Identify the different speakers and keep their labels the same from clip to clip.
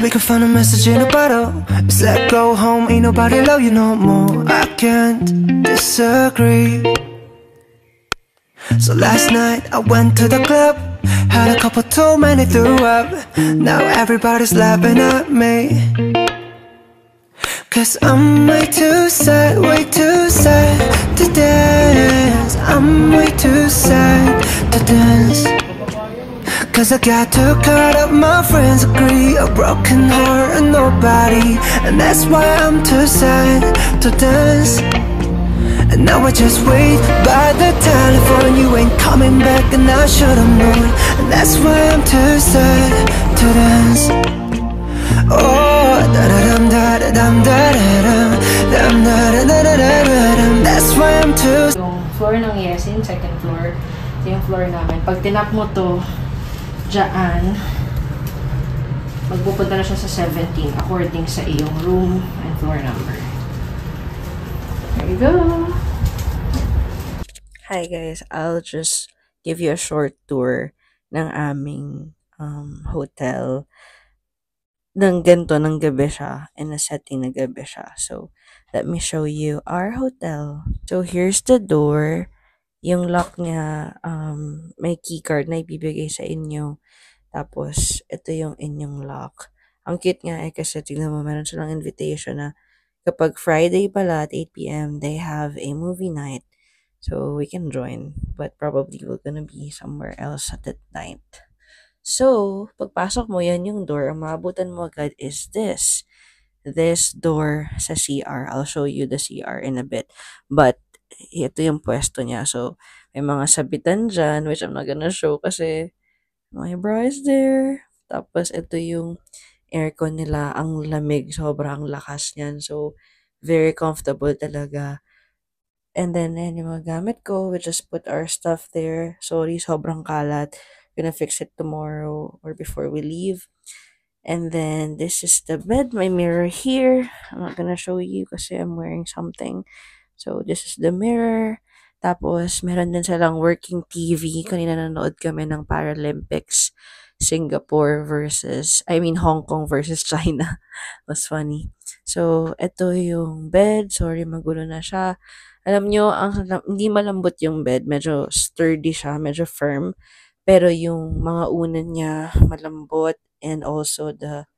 Speaker 1: we can find a message in a bottle. It's like go home, ain't nobody love you no more. I can't disagree. So last night I went to the club, had a couple too many, threw up. Now everybody's laughing at me, cause I'm way too sad to dance. I'm way too sad to dance. Cause I got too caught up, my friends agree. A broken heart and nobody, and that's why I'm too sad to dance. And now I just wait by the telephone. You ain't coming back and I should've known. And that's why I'm too sad to dance. Oh, da-da-dum, da-da-dum, da-da-dum, dum, da-da-da-da-da-dum. That's why I'm too...
Speaker 2: Yung floor ng Yesin, second floor. Ito yung floor namin. Pag tinap mo to dyan, magpupunta na siya sa 17 according sa iyong room and floor number. There you go. Hi guys, I'll just give you a short tour ng aming hotel. Ng ganito, ng gabi siya, in a setting na gabi siya. So, let me show you our hotel. So, here's the door. Yung lock niya, may keycard na ibibigay sa inyo. Tapos, ito yung inyong lock. Ang cute nga eh, kasi tignan mo, meron silang invitation na kapag Friday pala at 8 p.m., they have a movie night. So, we can join. But probably we're gonna be somewhere else at that night. So, pagpasok mo, yan yung door. Ang maabutan mo agad is this. This door sa CR. I'll show you the CR in a bit. But, ito yung pwesto niya. So, may mga sabitan dyan, which I'm not gonna show kasi my bra is there. Tapos, ito yung aircon nila. Ang lamig. Sobrang lakas niyan. So, very comfortable talaga. And then, ayan yung mga gamit ko. We just put our stuff there. Sorry, sobrang kalat. Gonna fix it tomorrow or before we leave. And then, this is the bed. My mirror here. I'm not gonna show you kasi I'm wearing something. So, this is the mirror. Tapos, meron din silang working TV. Kanina nanood kami ng Paralympics. Hong Kong versus China. Was funny. So, ito yung bed. Sorry, magulo na siya. Alam nyo, hindi malambot yung bed. Medyo sturdy siya, medyo firm. Pero yung mga unan niya, malambot. And also the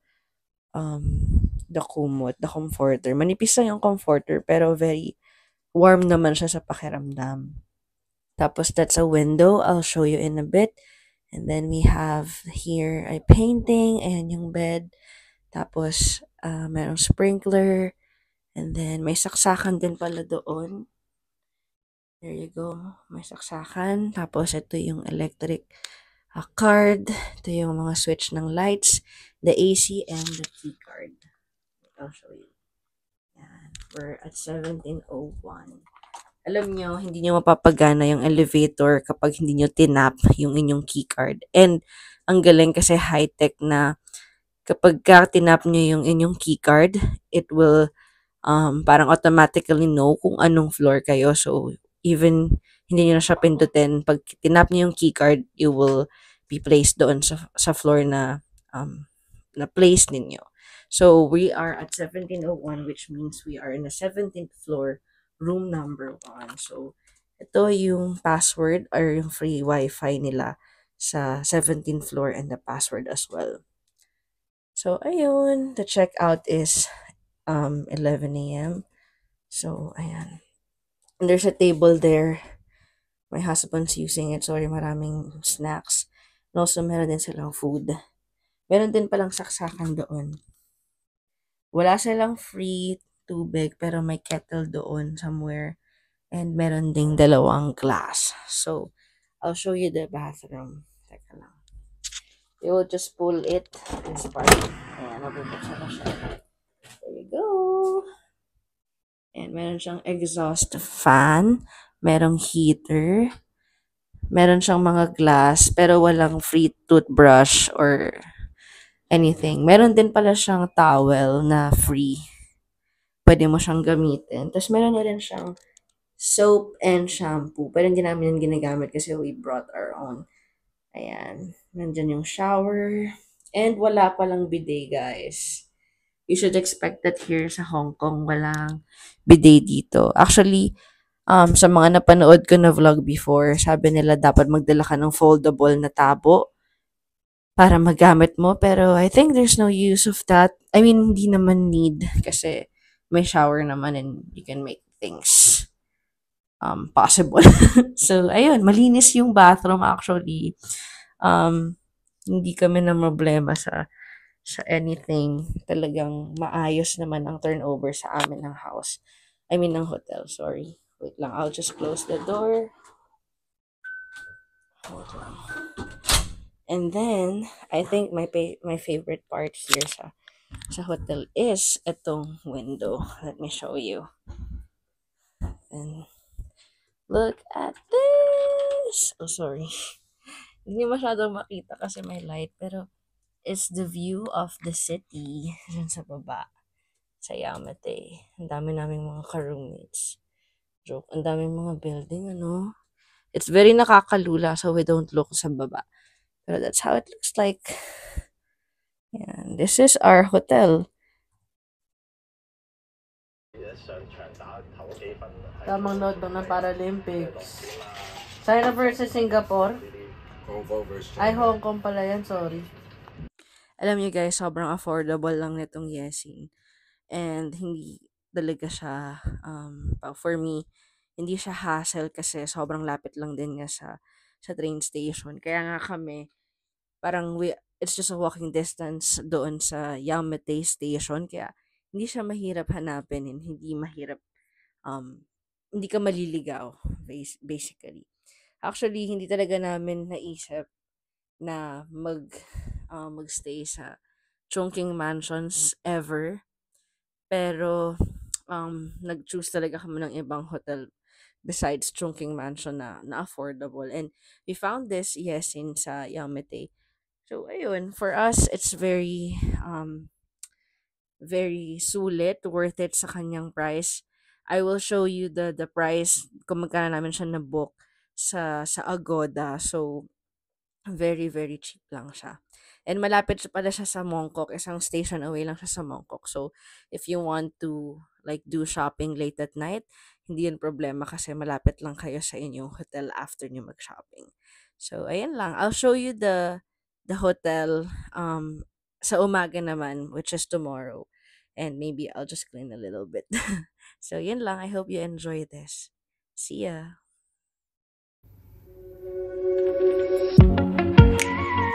Speaker 2: kumot, the comforter. Manipis lang yung comforter, pero very warm naman siya sa pakiramdam. Tapos, that's a window. I'll show you in a bit. And then, we have here a painting. Ayan yung bed. Tapos, merong sprinkler. And then, may saksakan din pala doon. There you go. May saksakan. Tapos, ito yung electric card. Ito yung mga switch ng lights, the AC, and the key card. I'll show you. Yan. We're at 1701. Alam nyo, hindi nyo mapapagana yung elevator kapag hindi nyo tinap yung inyong key card. And, ang galing kasi high-tech na kapag tinap nyo yung inyong key card, it will parang automatically know kung anong floor kayo. So, even hindi nyo na siya pindutin, pag tinap nyo yung keycard, you will be placed doon sa floor na place ninyo. So, we are at 1701, which means we are in the 17th floor, room number 1. So, ito yung password or yung free wifi nila sa 17th floor and the password as well. So, ayun. The checkout is 11 a.m. So, ayan. And there's a table there. My husband's using it. Sorry, maraming snacks. And also, meron din silang food. Meron din palang saksakan doon. Wala silang free tubig, pero may kettle doon somewhere. And meron ding 2 glass. So, I'll show you the bathroom. Teka lang. You will just pull it and spark. Ayan, nabubuksan na siya. There you go. And meron siyang exhaust fan. Merong heater. Meron siyang mga glass, pero walang free toothbrush or anything. Meron din pala siyang towel na free. Pwede mo siyang gamitin. Tapos meron na rin siyang soap and shampoo. Pero hindi namin yung ginagamit kasi we brought our own. Ayan. Nandyan yung shower. And wala palang bidet, guys. You should expect that here sa Hong Kong, walang bidet dito. Actually, sa mga napanood ko na vlog before, sabi nila dapat magdala ka ng foldable na tabo para magamit mo. Pero I think there's no use of that. I mean, hindi naman need kasi may shower naman and you can make things possible. So, ayun, malinis yung bathroom actually. Hindi kami na problema sa anything. Talagang maayos naman ang turnover sa amin ng house. I mean, ng hotel, sorry. Wait lang, I'll just close the door. Hold on. And then, I think my favorite part here sa hotel is itong window. Let me show you. And look at this! Oh, sorry. Hindi masyadong makita kasi may light. Pero, it's the view of the city dyan sa baba. Sa Yamate. Ang dami naming mga ka-roommates. Joke. Ang daming mga building, ano? It's very nakakalula so we don't look sa baba. Pero that's how it looks like. Yan. This is our hotel. Tamang note ng Paralympics. China versus Singapore.
Speaker 3: Hong Kong versus China.
Speaker 2: Ay, Hong Kong pala yan. Sorry. Alam niyo guys, sobrang affordable lang nitong Yesin. And hindi talaga siya, for me, hindi siya hassle kasi sobrang lapit lang din niya sa train station. Kaya nga kami, parang it's just a walking distance doon sa Yamate Station. Kaya hindi siya mahirap hanapin and hindi mahirap, hindi ka maliligaw, basically. Actually, hindi talaga namin naisip na magstay sa Chungking Mansions ever. Pero, nag-choose talaga kami ng ibang hotel besides Chungking Mansion na affordable. And we found this Yesin sa Yamate. So, ayun, for us, it's very sulit, worth it sa kanyang price. I will show you the price kung magkano namin siya na-book sa Agoda. So, very, very cheap lang siya. And malapit pala siya sa Mongkok. Isang station away lang siya sa Mongkok. So, if you want to like do shopping late at night, hindi yun problema kasi malapit lang kayo sa inyong hotel after nyo mag-shopping. So, ayan lang. I'll show you the hotel sa umaga naman, which is tomorrow. And maybe I'll just clean a little bit. So, yun lang. I hope you enjoy this. See ya!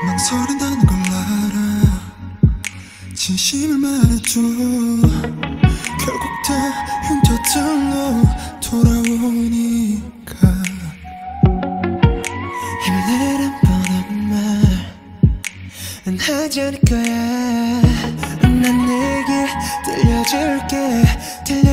Speaker 1: 망설인다는 걸 알아 진심을 말해줘 결국 다 흉터절로 돌아오니까 힘내란 뻔한 말은 하지 않을 거야